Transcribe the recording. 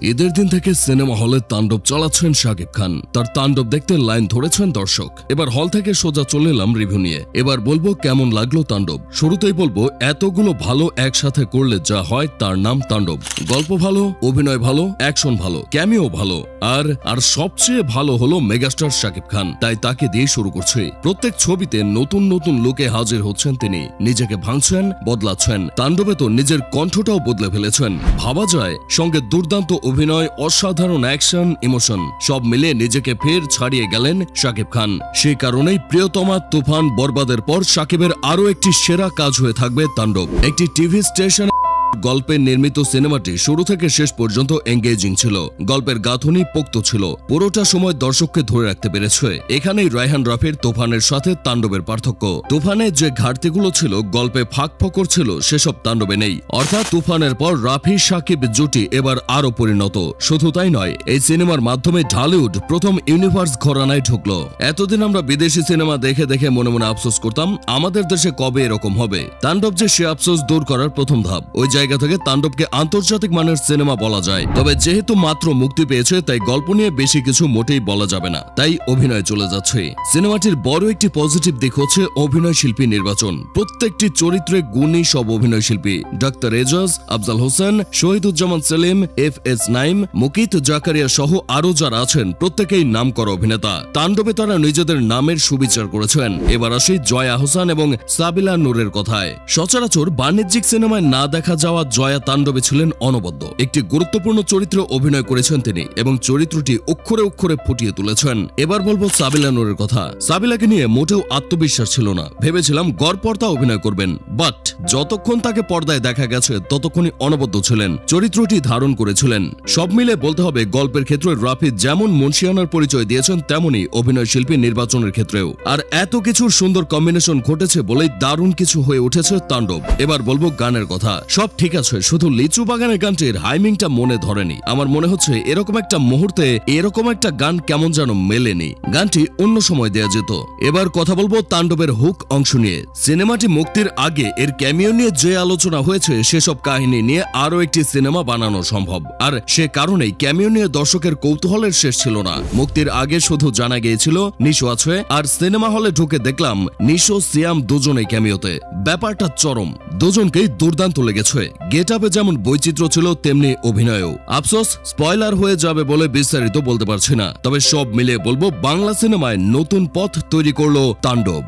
ঈদের দিন থেকে সিনেমা হলে তাণ্ডব চালাচ্ছেন শাকিব খান। তার তাণ্ডব দেখতে লাইন ধরেছেন দর্শক। এবার হল থেকে সোজা চলে এলাম রিভিউ নিয়ে। এবার বলবো কেমন লাগলো তাণ্ডব। শুরুতেই বলবো এতগুলো ভালো একসাথে করলে যা হয় তার নাম তাণ্ডব। গল্প ভালো, অভিনয় ভালো, অ্যাকশন ভালো, ক্যামিও ভালো, আর সবচেয়ে ভালো হলো মেগাস্টার শাকিব খান। তাই তাকে দিয়ে শুরু করছে। প্রত্যেক ছবিতে নতুন নতুন লুকে হাজির হচ্ছেন তিনি। নিজেকে ভাঙছেন, বদলাচ্ছেন। তাণ্ডবে তো নিজের কণ্ঠটাও বদলে ফেলেছেন। ভাবা যায় সঙ্গে দুর্দান্ত অভিনয়, অসাধারণ অ্যাকশন, ইমোশন সব মিলে নিজেকে ফের ছাড়িয়ে গেলেন শাকিব খান। সেই কারণেই প্রিয়তমা, তুফান, বরবাদের পর শাকিবের আরও একটি সেরা কাজ হয়ে থাকবে তাণ্ডব। একটি টিভি স্টেশন গল্পে নির্মিত সিনেমাটি শুরু থেকে শেষ পর্যন্ত এঙ্গেজিং ছিল। গল্পের গাঁথনি পোক্ত ছিল। পুরোটা সময় দর্শককে ধরে রাখতে পেরেছে। এখানেই রায়হান রাফির তুফানের সাথে তাণ্ডবের পার্থক্য। তুফানে যে ঘাটতিগুলো ছিল, গল্পে ফাঁক ফোকর ছিল, সেসব তাণ্ডবে নেই। অর্থাৎ তুফানের পর রাফি শাকিব জুটি এবার আরো পরিণত। শুধু তাই নয়, এই সিনেমার মাধ্যমে ঢালিউড প্রথম ইউনিভার্স ঘরানায় ঢুকলো। এতদিন আমরা বিদেশি সিনেমা দেখে দেখে মনে মনে আফসোস করতাম আমাদের দেশে কবে এরকম হবে। তাণ্ডব যে সে আফসোস দূর করার প্রথম ধাপ। ওই জায়গা থেকে তাণ্ডবকে আন্তর্জাতিক মানের সিনেমা বলা যায়। তবে যেহেতু মাত্র মুক্তি পেয়েছে, তাই গল্প নিয়ে বেশি কিছু মোটেই বলা যাবে না। তাই অভিনয় চলে যাচ্ছে। সিনেমাটির বড় একটি পজিটিভ দিক হচ্ছে অভিনয় শিল্পী নির্বাচন। প্রত্যেকটি চরিত্রে গুণী সব অভিনয় শিল্পী। ডাক্তার এজাজ, আফজাল হোসেন, শহীদুজ্জামান সেলিম, এফএস নাইম, মুকিত জাকারিয়া সহ আরো যারা আছেন প্রত্যেকেই নামকরা অভিনেতা। তাণ্ডবে তারা নিজেদের নামের সুবিচার করেছেন। এবার আসি জয়া আহসান এবং সাবিলা নূরের কথায়। সচরাচর বাণিজ্যিক সিনেমায় না দেখা যাওয়া জয়া তাণ্ডবে ছিলেন অনবদ্য। একটি গুরুত্বপূর্ণ চরিত্রে অভিনয় করেছেন তিনি এবং চরিত্রটি অক্ষরে অক্ষরে ফুটিয়ে তুলেছেন। এবার বলবো সাবিলা নূরের কথা। সাবিলাকে নিয়ে মোটেও আত্মবিশ্বাস ছিল না। ভেবেছিলাম গড়পড়তা অভিনয় করবেন, বাট যতক্ষণ তাকে পর্দায় দেখা গেছে ততক্ষণই অনবদ্য ছিলেন। চরিত্রটি ধারণ করেছিলেন। সব মিলে বলতে হবে গল্পের ক্ষেত্রে রাফি যেমন মুন্সিয়ানার পরিচয় দিয়েছেন, তেমনি অভিনয় শিল্পী নির্বাচনের ক্ষেত্রেও। আর এত কিছুর সুন্দর কম্বিনেশন ঘটেছে বলেই দারুণ কিছু হয়ে উঠেছে তাণ্ডব। এবার বলবো গানের কথা। সব ঠিক আছে, শুধু লিচু বাগানের গানটির হাইমিংটা মনে ধরেনি। আমার মনে হচ্ছে এরকম একটা মুহূর্তে এরকম একটা গান কেমন যেন মেলেনি। গানটি অন্য সময় দেয়া যেত। এবার কথা বলবো তাণ্ডবের হুক অংশ নিয়ে। সিনেমাটি মুক্তির আগে এর ক্যামিও নিয়ে যে আলোচনা হয়েছে, সেসব কাহিনী নিয়ে আরো একটি সিনেমা বানানো সম্ভব। আর সে কারণেই ক্যামিও নিয়ে দর্শকের কৌতূহলের শেষ ছিল না। মুক্তির আগে শুধু জানা গিয়েছিল নিশো আছে, আর সিনেমা হলে ঢুকে দেখলাম নিশো, সিয়াম দুজনেই ক্যামিওতে। ব্যাপারটা চরম। দুজনকেই দুর্দান্ত লেগেছে। গেট আপে যেমন বৈচিত্র্য ছিল, তেমনি অভিনয়ও। আফসোস স্পয়লার হয়ে যাবে বলে বিস্তারিত বলতে পারছি না। তবে সব মিলিয়ে বলবো বাংলা সিনেমায় নতুন পথ তৈরি করলো তাণ্ডব।